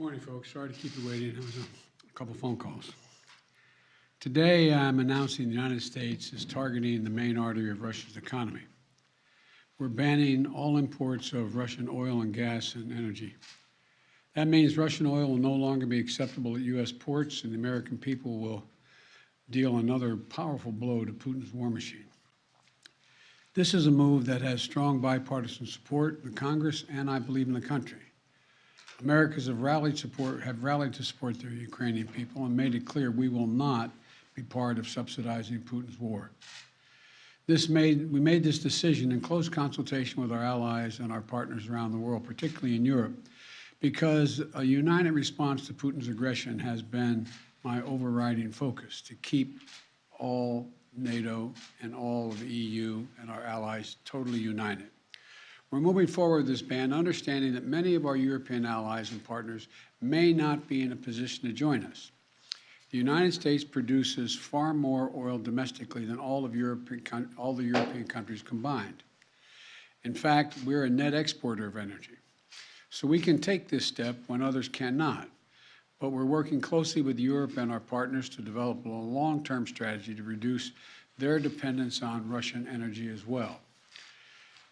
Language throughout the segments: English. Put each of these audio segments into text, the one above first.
Morning, folks. Sorry to keep you waiting. There was a couple phone calls. Today, I'm announcing the United States is targeting the main artery of Russia's economy. We're banning all imports of Russian oil and gas and energy. That means Russian oil will no longer be acceptable at U.S. ports, and the American people will deal another powerful blow to Putin's war machine. This is a move that has strong bipartisan support in the Congress and, I believe, in the country. Americans have rallied to support their Ukrainian people and made it clear we will not be part of subsidizing Putin's war. We made this decision in close consultation with our allies and our partners around the world, particularly in Europe, because a united response to Putin's aggression has been my overriding focus, to keep all NATO and all of the EU and our allies totally united. We're moving forward with this ban, understanding that many of our European allies and partners may not be in a position to join us. The United States produces far more oil domestically than all the European countries combined. In fact, we're a net exporter of energy. So we can take this step when others cannot. But we're working closely with Europe and our partners to develop a long-term strategy to reduce their dependence on Russian energy as well.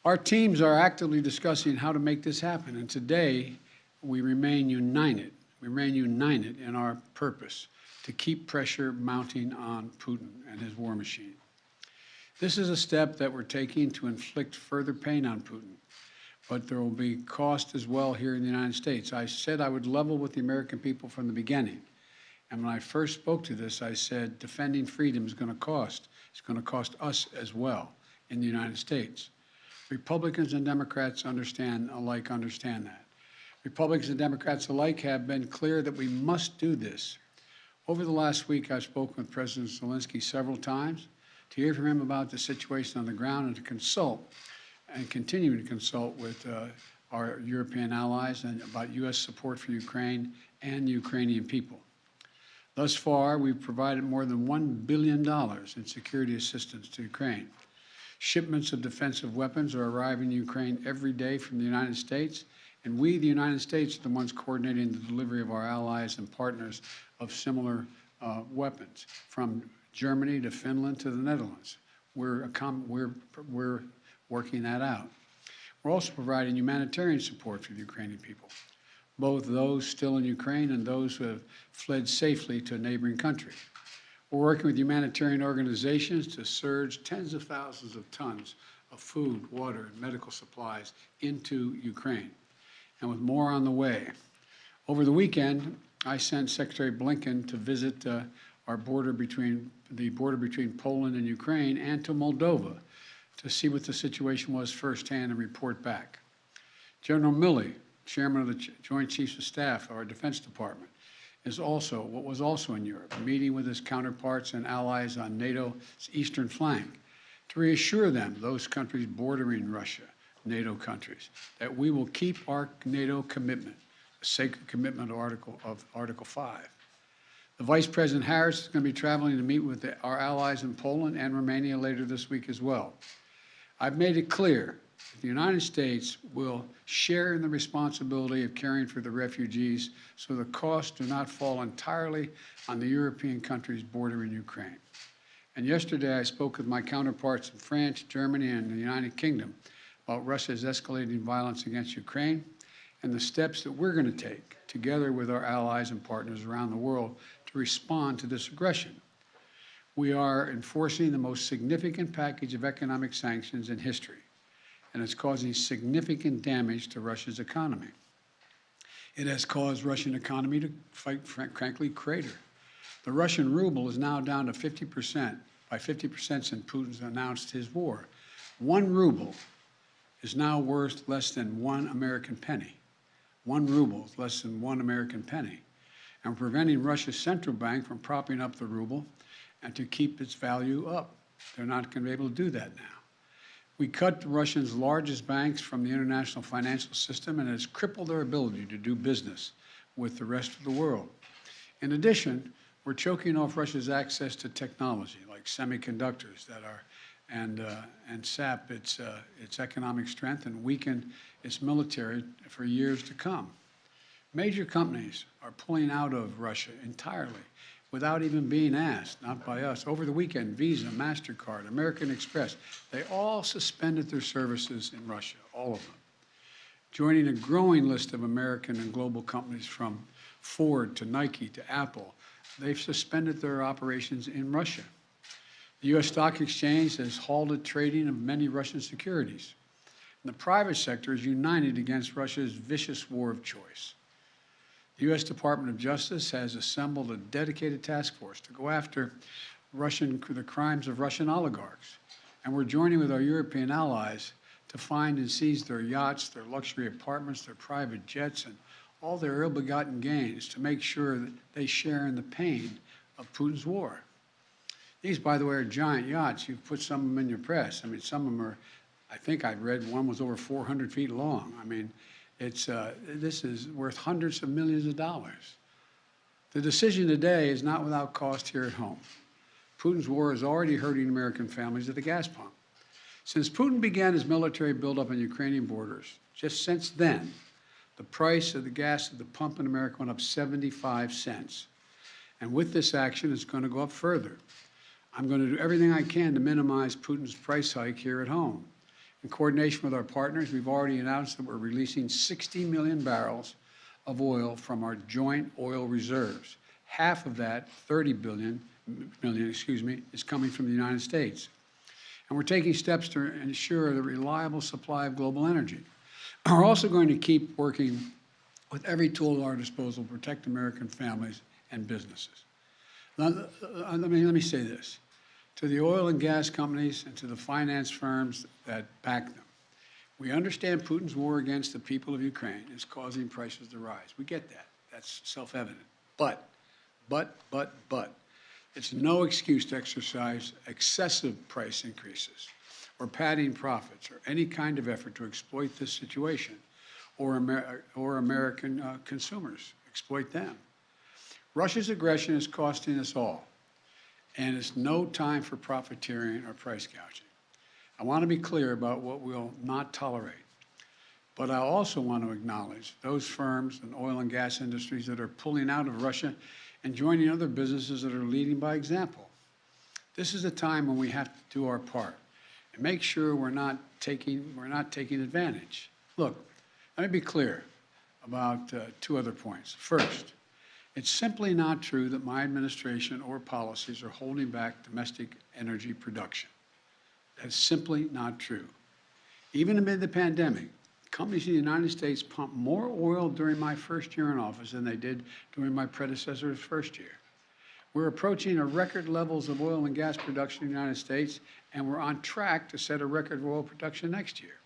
Our teams are actively discussing how to make this happen, and today we remain united. We remain united in our purpose to keep pressure mounting on Putin and his war machine. This is a step that we're taking to inflict further pain on Putin, but there will be cost as well here in the United States. I said I would level with the American people from the beginning, and when I first spoke to this, I said defending freedom is going to cost. It's going to cost us as well in the United States. Republicans and Democrats understand that. Republicans and Democrats alike have been clear that we must do this. Over the last week, I've spoken with President Zelensky several times to hear from him about the situation on the ground and to consult and continue to consult with our European allies and about U.S. support for Ukraine and the Ukrainian people. Thus far, we've provided more than $1 billion in security assistance to Ukraine. Shipments of defensive weapons are arriving in Ukraine every day from the United States, and we, the United States, are the ones coordinating the delivery of our allies and partners of similar weapons, from Germany to Finland to the Netherlands. We're working that out. We're also providing humanitarian support for the Ukrainian people, both those still in Ukraine and those who have fled safely to a neighboring country. We're working with humanitarian organizations to surge tens of thousands of tons of food, water, and medical supplies into Ukraine, and with more on the way. Over the weekend, I sent Secretary Blinken to visit the border between Poland and Ukraine and to Moldova to see what the situation was firsthand and report back. General Milley, Chairman of the Joint Chiefs of Staff of our Defense Department, was also in Europe, meeting with his counterparts and allies on NATO's eastern flank to reassure them, those countries bordering Russia, NATO countries, that we will keep our NATO commitment, a sacred commitment of Article 5. The Vice President Harris is going to be traveling to meet with our allies in Poland and Romania later this week as well. I've made it clear that the United States will share in the responsibility of caring for the refugees so the costs do not fall entirely on the European countries bordering Ukraine. And yesterday I spoke with my counterparts in France, Germany, and the United Kingdom about Russia's escalating violence against Ukraine and the steps that we're going to take together with our allies and partners around the world to respond to this aggression. We are enforcing the most significant package of economic sanctions in history, and it's causing significant damage to Russia's economy. It has caused Russian economy to, frankly, crater. The Russian ruble is now down to 50%, by 50% since Putin's announced his war. 1 ruble is now worth less than 1 American penny. 1 ruble is less than 1 American penny. And we're preventing Russia's central bank from propping up the ruble and to keep its value up. They're not going to be able to do that now. We cut Russia's largest banks from the international financial system, and it has crippled their ability to do business with the rest of the world. In addition, we're choking off Russia's access to technology like semiconductors and sap its economic strength and weaken its military for years to come. Major companies are pulling out of Russia entirely without even being asked, not by us. Over the weekend, Visa, MasterCard, American Express, they all suspended their services in Russia, all of them, joining a growing list of American and global companies from Ford to Nike to Apple. They've suspended their operations in Russia. The U.S. Stock Exchange has halted trading of many Russian securities. And the private sector is united against Russia's vicious war of choice. The U.S. Department of Justice has assembled a dedicated task force to go after the crimes of Russian oligarchs. And we're joining with our European allies to find and seize their yachts, their luxury apartments, their private jets, and all their ill-begotten gains to make sure that they share in the pain of Putin's war. These, by the way, are giant yachts. You've put some of them in your press. I mean, some of them are, I think I read one was over 400 feet long. I mean, this is worth hundreds of millions of dollars. The decision today is not without cost here at home. Putin's war is already hurting American families at the gas pump. Since Putin began his military buildup on Ukrainian borders, just since then, the price of the gas at the pump in America went up 75 cents. And with this action, it's going to go up further. I'm going to do everything I can to minimize Putin's price hike here at home. In coordination with our partners, we've already announced that we're releasing 60 million barrels of oil from our joint oil reserves. Half of that, 30 million, is coming from the United States. And we're taking steps to ensure the reliable supply of global energy. We're also going to keep working with every tool at our disposal to protect American families and businesses. Let me say this. To the oil and gas companies and to the finance firms that back them, we understand Putin's war against the people of Ukraine is causing prices to rise. We get that. That's self-evident. But, it's no excuse to exercise excessive price increases or padding profits or any kind of effort to exploit this situation or American consumers, exploit them. Russia's aggression is costing us all, and it's no time for profiteering or price gouging. I want to be clear about what we'll not tolerate, but I also want to acknowledge those firms and oil and gas industries that are pulling out of Russia and joining other businesses that are leading by example. This is a time when we have to do our part and make sure we're not taking advantage. Look, let me be clear about two other points. First, it's simply not true that my administration or policies are holding back domestic energy production. That's simply not true. Even amid the pandemic, companies in the United States pumped more oil during my first year in office than they did during my predecessor's first year. We're approaching a record levels of oil and gas production in the United States, and we're on track to set a record of oil production next year.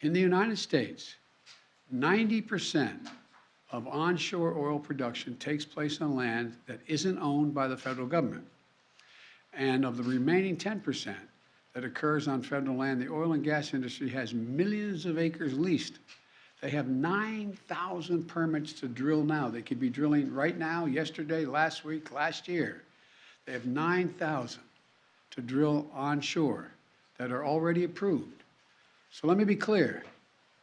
In the United States, 90% of onshore oil production takes place on land that isn't owned by the federal government. And of the remaining 10% that occurs on federal land, the oil and gas industry has millions of acres leased. They have 9,000 permits to drill now. They could be drilling right now, yesterday, last week, last year. They have 9,000 to drill onshore that are already approved. So let me be clear.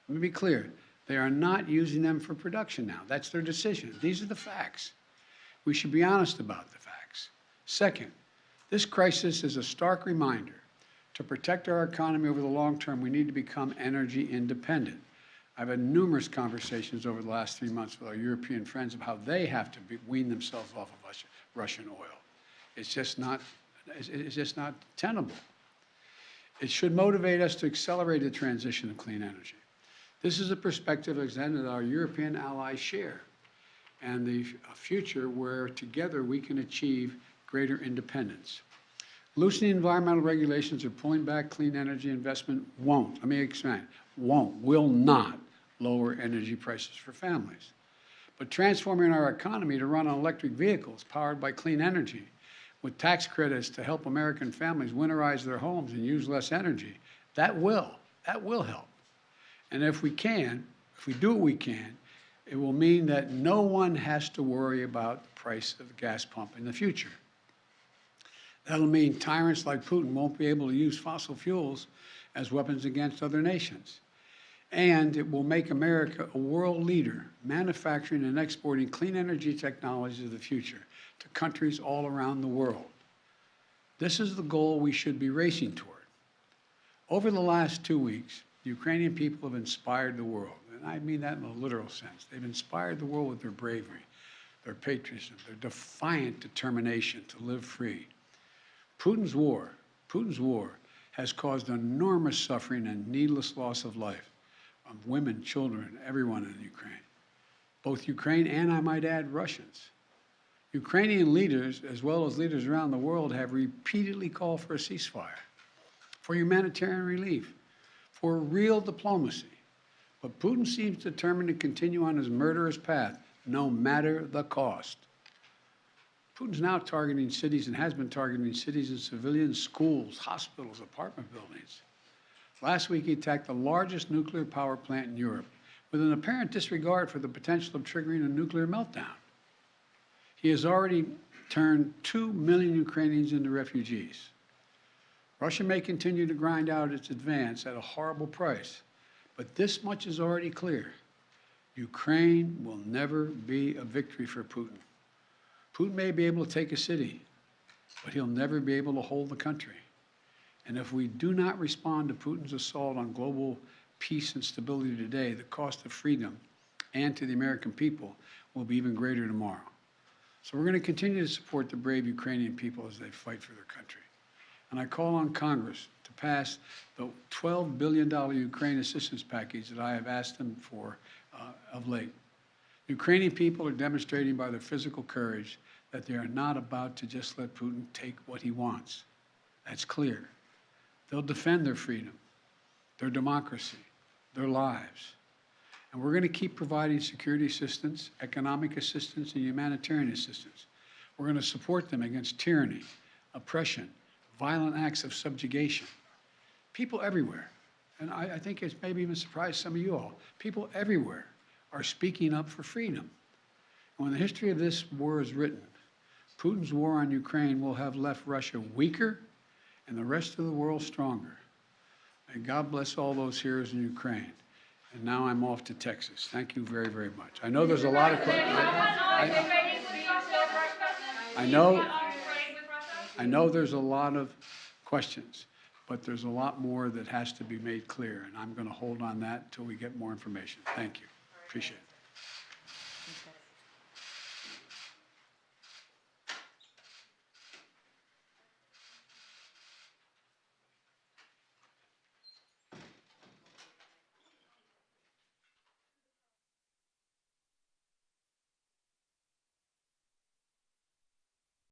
Let me be clear. They are not using them for production now. That's their decision. These are the facts. We should be honest about the facts. Second, this crisis is a stark reminder to protect our economy over the long term, we need to become energy independent. I've had numerous conversations over the last 3 months with our European friends of how they have to wean themselves off of Russian oil. It's just not tenable. It should motivate us to accelerate the transition to clean energy. This is a perspective that our European allies share, and the future where together we can achieve greater independence. Loosening environmental regulations or pulling back clean energy investment won't, let me expand, will not lower energy prices for families. But transforming our economy to run on electric vehicles powered by clean energy with tax credits to help American families winterize their homes and use less energy, that will help. And if we do what we can, it will mean that no one has to worry about the price of the gas pump in the future. That'll mean tyrants like Putin won't be able to use fossil fuels as weapons against other nations. And it will make America a world leader, manufacturing and exporting clean energy technologies of the future to countries all around the world. This is the goal we should be racing toward. Over the last 2 weeks, the Ukrainian people have inspired the world, and I mean that in a literal sense. They've inspired the world with their bravery, their patriotism, their defiant determination to live free. Putin's war has caused enormous suffering and needless loss of life of women, children, everyone in Ukraine. Both Ukraine and, I might add, Russians. Ukrainian leaders, as well as leaders around the world, have repeatedly called for a ceasefire, for humanitarian relief, for real diplomacy. But Putin seems determined to continue on his murderous path, no matter the cost. Putin's now targeting cities and has been targeting cities and civilians, schools, hospitals, apartment buildings. Last week, he attacked the largest nuclear power plant in Europe with an apparent disregard for the potential of triggering a nuclear meltdown. He has already turned 2 million Ukrainians into refugees. Russia may continue to grind out its advance at a horrible price, but this much is already clear. Ukraine will never be a victory for Putin. Putin may be able to take a city, but he'll never be able to hold the country. And if we do not respond to Putin's assault on global peace and stability today, the cost of freedom and to the American people will be even greater tomorrow. So we're going to continue to support the brave Ukrainian people as they fight for their country. And I call on Congress to pass the $12 billion Ukraine assistance package that I have asked them for of late. Ukrainian people are demonstrating by their physical courage that they are not about to just let Putin take what he wants. That's clear. They'll defend their freedom, their democracy, their lives. And we're going to keep providing security assistance, economic assistance, and humanitarian assistance. We're going to support them against tyranny, oppression, violent acts of subjugation. People everywhere, and I think it's maybe even surprised some of you all, people everywhere are speaking up for freedom. When the history of this war is written, Putin's war on Ukraine will have left Russia weaker and the rest of the world stronger. May God bless all those heroes in Ukraine. And now I'm off to Texas. Thank you very, very much. I know there's a lot of questions. I know there's a lot of questions, but there's a lot more that has to be made clear, and I'm going to hold on that until we get more information. Thank you. Appreciate it.